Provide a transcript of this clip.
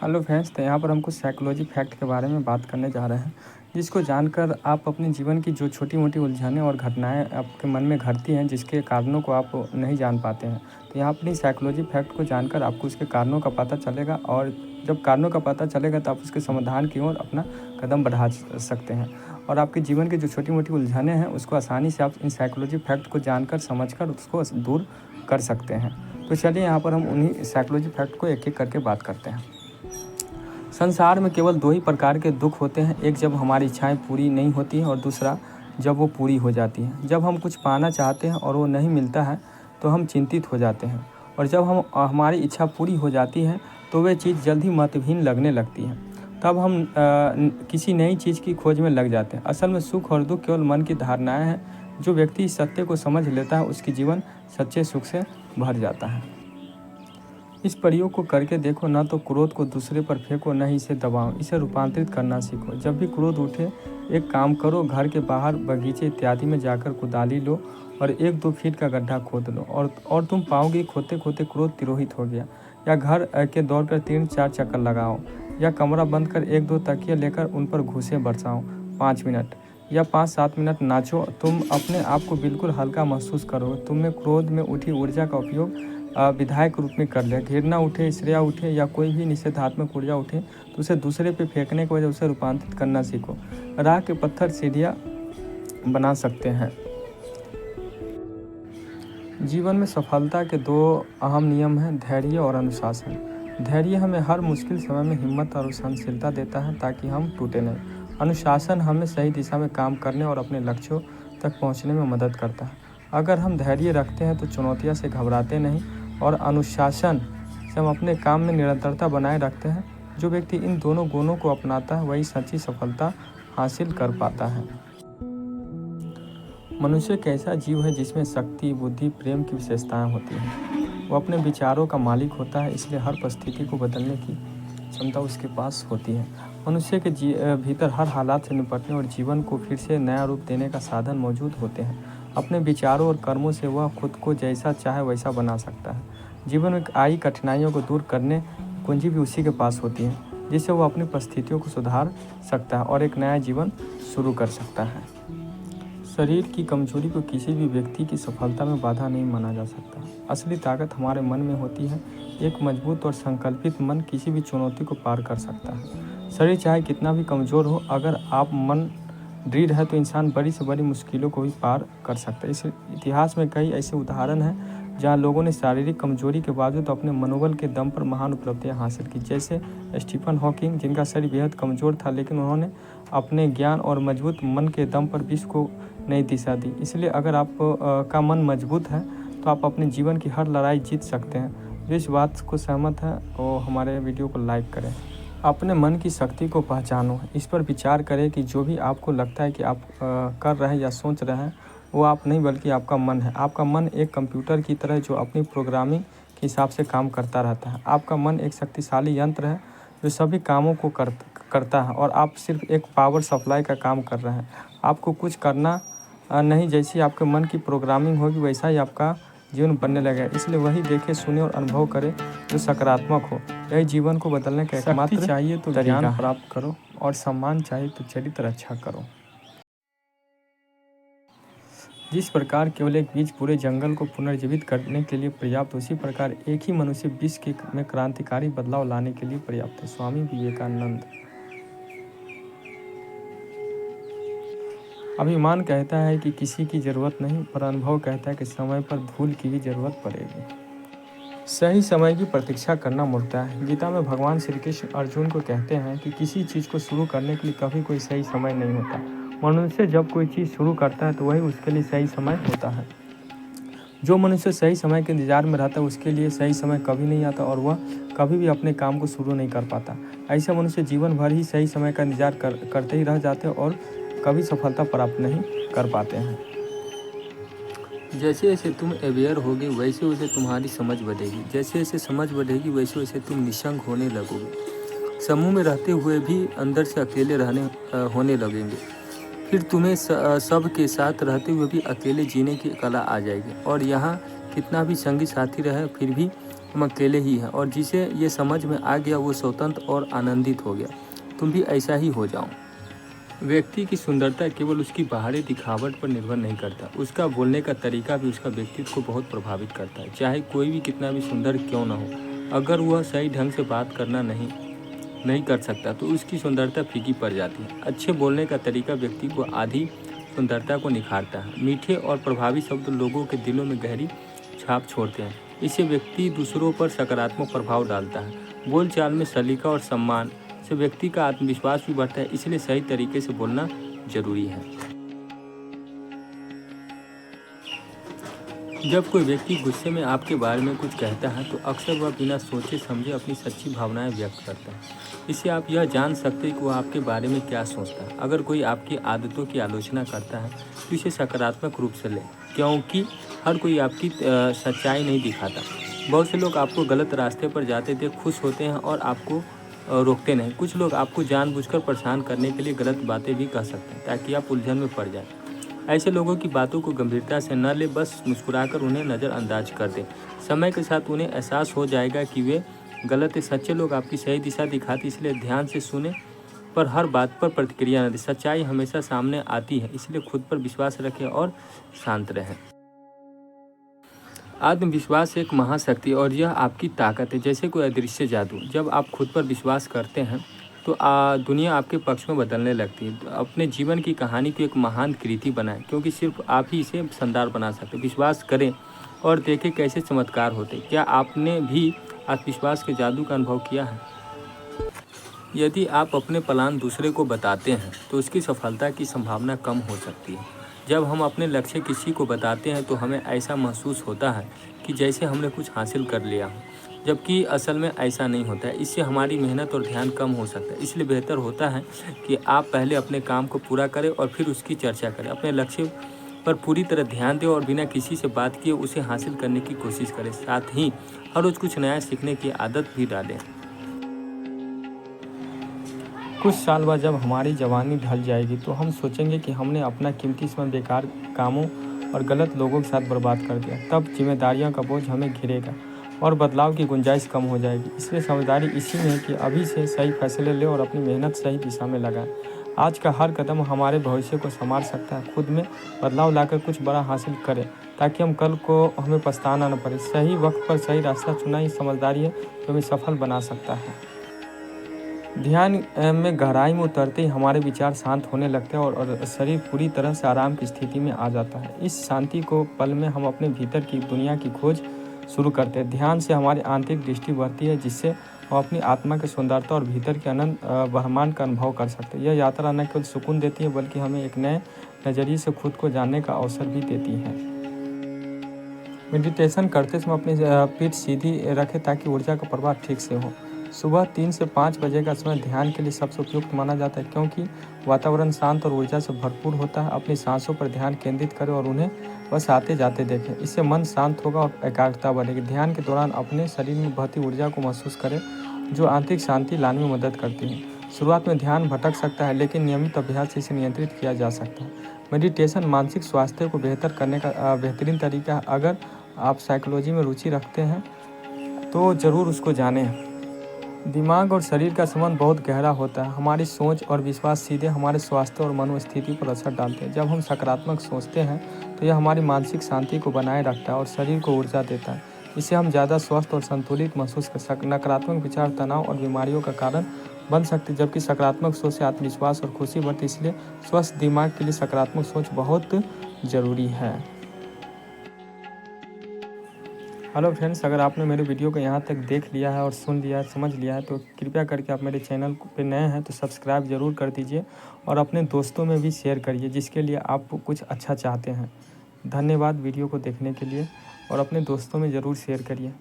Hello friends, तो यहाँ पर हम कुछ साइकोलॉजी फैक्ट के बारे में बात करने जा रहे हैं, जिसको जानकर आप अपने जीवन की जो छोटी मोटी उलझनें और घटनाएं आपके मन में घटती हैं, जिसके कारणों को आप नहीं जान पाते हैं। तो यहाँ अपनी साइकोलॉजी फैक्ट को जानकर आपको उसके कारणों का पता चलेगा, और जब कारणों का पता चलेगा तो आप उसके समाधान की ओर अपना कदम बढ़ा सकते हैं, और आपके जीवन की जो छोटी मोटी उलझनें हैं उसको आसानी से आप इन साइकोलॉजी फैक्ट को जानकर समझकर उसको दूर कर सकते हैं। तो चलिए यहाँ पर हम उन्हीं साइकोलॉजी फैक्ट को एक एक करके बात करते हैं। संसार में केवल दो ही प्रकार के दुख होते हैं, एक जब हमारी इच्छाएं पूरी नहीं होती हैं और दूसरा जब वो पूरी हो जाती हैं। जब हम कुछ पाना चाहते हैं और वो नहीं मिलता है तो हम चिंतित हो जाते हैं, और जब हमारी इच्छा पूरी हो जाती है तो वे चीज़ जल्द ही महत्वहीन लगने लगती है। तब हम किसी नई चीज़ की खोज में लग जाते हैं। असल में सुख और दुख केवल मन की धारणाएँ हैं। जो व्यक्ति इस सत्य को समझ लेता है उसकी जीवन सच्चे सुख से भर जाता है। इस प्रयोग को करके देखो, ना तो क्रोध को दूसरे पर फेंको, न ही इसे दबाओ, इसे रूपांतरित करना सीखो। जब भी क्रोध उठे एक काम करो, घर के बाहर बगीचे इत्यादि में जाकर कुदाली लो और 1-2 फीट का गड्ढा खोद लो, और तुम पाओगे खोदते खोदते क्रोध तिरोहित हो गया। या घर के दौड़ कर 3-4 चक्कर लगाओ, या कमरा बंद कर 1-2 तकिए लेकर उन पर घूंसे बरसाओ 5 मिनट या 5-7 मिनट नाचो। तुम अपने आप को बिल्कुल हल्का महसूस करोगे। तुम में क्रोध में उठी ऊर्जा का उपयोग विधायक रूप में कर ले। घृणा उठे, ईर्ष्या उठे या कोई भी निषेधात्मक ऊर्जा उठे तो उसे दूसरे पे फेंकने की वजह उसे रूपांतरित करना सीखो। राह के पत्थर सीढ़ियाँ बना सकते हैं। जीवन में सफलता के 2 अहम नियम हैं, धैर्य और अनुशासन। धैर्य हमें हर मुश्किल समय में हिम्मत और सहनशीलता देता है ताकि हम टूटे नहीं। अनुशासन हमें सही दिशा में काम करने और अपने लक्ष्यों तक पहुंचने में मदद करता है। अगर हम धैर्य रखते हैं तो चुनौतियों से घबराते नहीं, और अनुशासन से हम अपने काम में निरंतरता बनाए रखते हैं। जो व्यक्ति इन दोनों गुणों को अपनाता है वही सच्ची सफलता हासिल कर पाता है। मनुष्य एक ऐसा जीव है जिसमें शक्ति, बुद्धि, प्रेम की विशेषताएं होती हैं। वो अपने विचारों का मालिक होता है, इसलिए हर परिस्थिति को बदलने की क्षमता उसके पास होती है। मनुष्य के भीतर हर हालात से निपटने और जीवन को फिर से नया रूप देने का साधन मौजूद होते हैं। अपने विचारों और कर्मों से वह खुद को जैसा चाहे वैसा बना सकता है। जीवन में आई कठिनाइयों को दूर करने की कुंजी भी उसी के पास होती है, जिससे वह अपनी परिस्थितियों को सुधार सकता है और एक नया जीवन शुरू कर सकता है। शरीर की कमजोरी को किसी भी व्यक्ति की सफलता में बाधा नहीं माना जा सकता। असली ताकत हमारे मन में होती है। एक मजबूत और संकल्पित मन किसी भी चुनौती को पार कर सकता है। शरीर चाहे कितना भी कमज़ोर हो, अगर आप मन दृढ़ है तो इंसान बड़ी से बड़ी मुश्किलों को भी पार कर सकता है। इस इतिहास में कई ऐसे उदाहरण हैं जहां लोगों ने शारीरिक कमजोरी के बावजूद अपने मनोबल के दम पर महान उपलब्धियां हासिल की। जैसे स्टीफन हॉकिंग, जिनका शरीर बेहद कमज़ोर था लेकिन उन्होंने अपने ज्ञान और मजबूत मन के दम पर विश्व को नई दिशा दी। इसलिए अगर आप का मन मजबूत है तो आप अपने जीवन की हर लड़ाई जीत सकते हैं। जो इस बात को सहमत है वो हमारे वीडियो को लाइक करें। अपने मन की शक्ति को पहचानो, इस पर विचार करें कि जो भी आपको लगता है कि आप कर रहे हैं या सोच रहे हैं वो आप नहीं बल्कि आपका मन है। आपका मन एक कंप्यूटर की तरह जो अपनी प्रोग्रामिंग के हिसाब से काम करता रहता है। आपका मन एक शक्तिशाली यंत्र है जो सभी कामों को करता है, और आप सिर्फ एक पावर सप्लाई का काम कर रहे हैं। आपको कुछ करना नहीं, जैसी आपके मन की प्रोग्रामिंग होगी वैसा ही आपका जीवन बनने लगेगा। इसलिए वही देखे, सुने और अनुभव करें जो सकारात्मक हो। यही जीवन को बदलने का एकमात्र चाहिए तो ज्ञान प्राप्त करो, और सम्मान चाहिए तो चरित्र अच्छा करो। जिस प्रकार केवल एक बीज पूरे जंगल को पुनर्जीवित करने के लिए पर्याप्त, उसी प्रकार एक ही मनुष्य विश्व में क्रांतिकारी बदलाव लाने के लिए पर्याप्त है। स्वामी विवेकानंद। अभिमान कहता है कि किसी की ज़रूरत नहीं, पर अनुभव कहता है कि समय पर धूल की भी ज़रूरत पड़ेगी। सही समय की प्रतीक्षा करना मूर्खता है। गीता में भगवान श्री कृष्ण अर्जुन को कहते हैं कि किसी चीज़ को शुरू करने के लिए कभी कोई सही समय नहीं होता। मनुष्य जब कोई चीज़ शुरू करता है तो वही उसके लिए सही समय होता है। जो मनुष्य सही समय के इंतजार में रहता है उसके लिए सही समय कभी नहीं आता, और वह कभी भी अपने काम को शुरू नहीं कर पाता। ऐसे मनुष्य जीवन भर ही सही समय का इंतजार करते ही रह जाते हैं और कभी सफलता प्राप्त नहीं कर पाते हैं। जैसे जैसे तुम अवेयर होगे वैसे वैसे तुम्हारी समझ बढ़ेगी। जैसे जैसे समझ बढ़ेगी वैसे वैसे तुम निशंक होने लगोगे। समूह में रहते हुए भी अंदर से अकेले होने लगेंगे। फिर तुम्हें सब के साथ रहते हुए भी अकेले जीने की कला आ जाएगी। और यहाँ कितना भी संगी साथी रहे फिर भी हम अकेले ही हैं, और जिसे ये समझ में आ गया वो स्वतंत्र और आनंदित हो गया। तुम भी ऐसा ही हो जाओ। व्यक्ति की सुंदरता केवल उसकी बाहरी दिखावट पर निर्भर नहीं करता, उसका बोलने का तरीका भी उसका व्यक्तित्व को बहुत प्रभावित करता है। चाहे कोई भी कितना भी सुंदर क्यों ना हो, अगर वह सही ढंग से बात करना नहीं कर सकता तो उसकी सुंदरता फीकी पड़ जाती है। अच्छे बोलने का तरीका व्यक्ति को आधी सुंदरता को निखारता है। मीठे और प्रभावी शब्द लोगों के दिलों में गहरी छाप छोड़ते हैं। इससे व्यक्ति दूसरों पर सकारात्मक प्रभाव डालता है। बोलचाल में सलीका और सम्मान से व्यक्ति का आत्मविश्वास भी बढ़ता है, इसलिए सही तरीके से बोलना जरूरी है। जब कोई व्यक्ति गुस्से में आपके बारे में कुछ कहता है तो अक्सर वह बिना सोचे समझे अपनी सच्ची भावनाएं व्यक्त करता है। इससे आप यह जान सकते हैं कि वह आपके बारे में क्या सोचता है। अगर कोई आपकी आदतों की आलोचना करता है तो इसे सकारात्मक रूप से लें, क्योंकि हर कोई आपकी सच्चाई नहीं दिखाता। बहुत से लोग आपको गलत रास्ते पर जाते देख खुश होते हैं और आपको रोकते नहीं। कुछ लोग आपको जानबूझकर परेशान करने के लिए गलत बातें भी कह सकते हैं ताकि आप उलझन में पड़ जाएं। ऐसे लोगों की बातों को गंभीरता से न ले, बस मुस्कुराकर उन्हें नज़रअंदाज कर दें। समय के साथ उन्हें एहसास हो जाएगा कि वे गलत है। सच्चे लोग आपकी सही दिशा दिखाते, इसलिए ध्यान से सुने, पर हर बात पर प्रतिक्रिया न दें। सच्चाई हमेशा सामने आती है, इसलिए खुद पर विश्वास रखें और शांत रहें। आत्मविश्वास एक महाशक्ति और यह आपकी ताकत है, जैसे कोई अदृश्य जादू। जब आप खुद पर विश्वास करते हैं तो दुनिया आपके पक्ष में बदलने लगती है। तो अपने जीवन की कहानी को एक महान कृति बनाएं, क्योंकि सिर्फ आप ही इसे शानदार बना सकते। विश्वास करें और देखें कैसे चमत्कार होते। क्या आपने भी आत्मविश्वास के जादू का अनुभव किया है? यदि आप अपने प्लान दूसरे को बताते हैं तो उसकी सफलता की संभावना कम हो सकती है। जब हम अपने लक्ष्य किसी को बताते हैं तो हमें ऐसा महसूस होता है कि जैसे हमने कुछ हासिल कर लिया हो, जबकि असल में ऐसा नहीं होता है। इससे हमारी मेहनत और ध्यान कम हो सकता है। इसलिए बेहतर होता है कि आप पहले अपने काम को पूरा करें और फिर उसकी चर्चा करें। अपने लक्ष्य पर पूरी तरह ध्यान दें और बिना किसी से बात किए उसे हासिल करने की कोशिश करें। साथ ही हर रोज़ कुछ नया सीखने की आदत भी डालें। कुछ साल बाद जब हमारी जवानी ढल जाएगी तो हम सोचेंगे कि हमने अपना कीमती समय बेकार कामों और गलत लोगों के साथ बर्बाद कर दिया। तब जिम्मेदारियों का बोझ हमें घिरेगा और बदलाव की गुंजाइश कम हो जाएगी। इसलिए समझदारी इसी में है कि अभी से सही फैसले लें और अपनी मेहनत सही दिशा में लगाएं। आज का हर कदम हमारे भविष्य को संवार सकता है। खुद में बदलाव लाकर कुछ बड़ा हासिल करें ताकि हम कल को हमें पछताना न पड़े। सही वक्त पर सही रास्ता चुना ही समझदारी है जो हमें सफल बना सकता है। ध्यान में गहराई में उतरते ही हमारे विचार शांत होने लगते हैं और शरीर पूरी तरह से आराम की स्थिति में आ जाता है। इस शांति को पल में हम अपने भीतर की दुनिया की खोज शुरू करते हैं। ध्यान से हमारी आंतरिक दृष्टि बढ़ती है, जिससे हम अपनी आत्मा की सुंदरता और भीतर के अनंत ब्रह्मांड का अनुभव कर सकते हैं। यह यात्रा न केवल सुकून देती है बल्कि हमें एक नए नज़रिए से खुद को जानने का अवसर भी देती है। मेडिटेशन करते समय अपनी पीठ सीधी रखें ताकि ऊर्जा का प्रवाह ठीक से हो। सुबह 3 से 5 बजे का समय ध्यान के लिए सबसे उपयुक्त माना जाता है, क्योंकि वातावरण शांत और ऊर्जा से भरपूर होता है। अपनी सांसों पर ध्यान केंद्रित करें और उन्हें बस आते जाते देखें। इससे मन शांत होगा और एकाग्रता बढ़ेगी। ध्यान के दौरान अपने शरीर में बहती ऊर्जा को महसूस करें, जो आंतरिक शांति लाने में मदद करती है। शुरुआत में ध्यान भटक सकता है, लेकिन नियमित अभ्यास से इसे नियंत्रित किया जा सकता है। मेडिटेशन मानसिक स्वास्थ्य को बेहतर करने का बेहतरीन तरीका है। अगर आप साइकोलॉजी में रुचि रखते हैं तो ज़रूर उसको जानें। दिमाग और शरीर का संबंध बहुत गहरा होता है। हमारी सोच और विश्वास सीधे हमारे स्वास्थ्य और मनोस्थिति पर असर डालते हैं। जब हम सकारात्मक सोचते हैं तो यह हमारी मानसिक शांति को बनाए रखता है और शरीर को ऊर्जा देता है। इससे हम ज़्यादा स्वस्थ और संतुलित महसूस कर सकते हैं। नकारात्मक विचार तनाव और बीमारियों का कारण बन सकते, जबकि सकारात्मक सोच से आत्मविश्वास और खुशी बढ़ती। इसलिए स्वस्थ दिमाग के लिए सकारात्मक सोच बहुत ज़रूरी है। हेलो फ्रेंड्स, अगर आपने मेरे वीडियो को यहाँ तक देख लिया है और सुन लिया है, समझ लिया है, तो कृपया करके आप मेरे चैनल पे नए हैं तो सब्सक्राइब ज़रूर कर दीजिए और अपने दोस्तों में भी शेयर करिए जिसके लिए आप कुछ अच्छा चाहते हैं। धन्यवाद वीडियो को देखने के लिए और अपने दोस्तों में ज़रूर शेयर करिए।